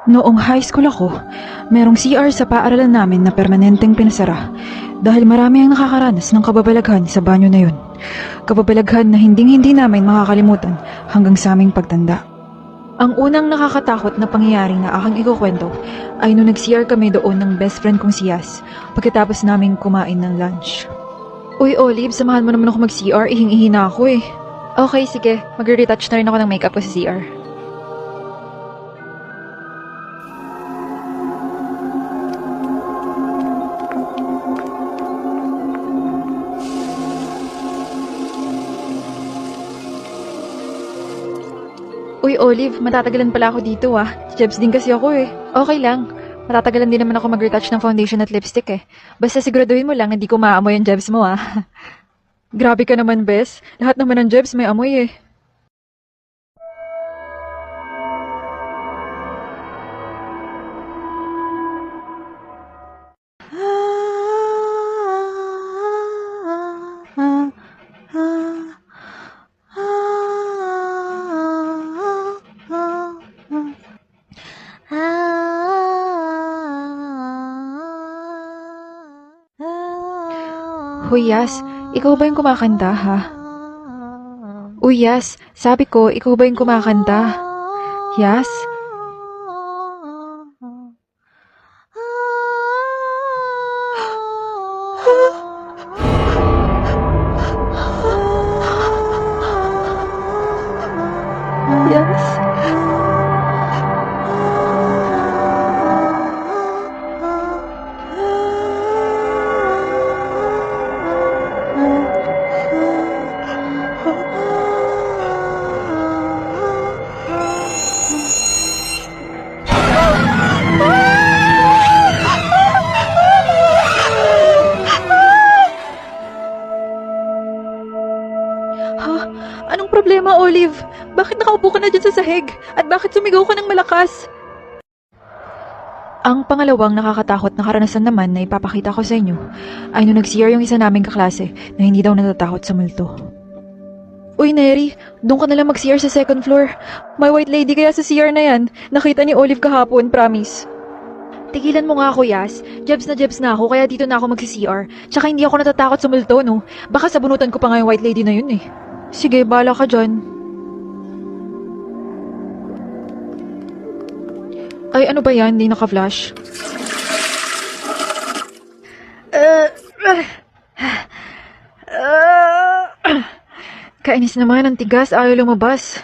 Noong high school ako, merong CR sa paaralan namin na permanenteng pinasara dahil marami ang nakakaranas ng kababalaghan sa banyo na yun. Kababalaghan na hinding-hindi namin makakalimutan hanggang sa aming pagtanda. Ang unang nakakatakot na pangyayari na aking ikukwento ay nung nag-CR kami doon ng best friend kong si Yas pagkatapos naming kumain ng lunch. Uy Olive, samahan mo naman ako mag-CR, ihing-ihi na ako eh. Okay, sige, mag-retouch na rin ako ng makeup ko sa CR. Uy, Olive, matatagalan pala ako dito ah. Jebs din kasi ako eh. Okay lang. Matatagalan din naman ako mag-retouch ng foundation at lipstick eh. Basta siguraduhin mo lang hindi ko maamoy ang Jebs mo ah. Grabe ka naman, Bes. Lahat naman ng Jebs may amoy eh. Hoy, Yas, ikaw ba yung kumakanta, ha? Uy, Yas, sabi ko, ikaw ba yung kumakanta? Yas? Yas? Ha? Anong problema, Olive? Bakit nakaupo ka na dyan sa sahig? At bakit sumigaw ka ng malakas? Ang pangalawang nakakatakot na karanasan naman na ipapakita ko sa inyo ay nung nag-CR yung isa naming kaklase na hindi daw natatakot sa multo. Uy, Neri, doon ka nalang mag-CR sa second floor. May white lady kaya sa CR na yan. Nakita ni Olive kahapon, promise. Tigilan mo nga ako, Yas. Jebs na ako, kaya dito na ako mag-CR. Tsaka hindi ako natatakot sa multo, no? Baka sabunutan ko pa nga yung white lady na yun eh. Sige, bahala ka dyan. Ay, ano ba yan? Hindi naka-flash. Kainis naman, ang tigas. Ayaw lumabas.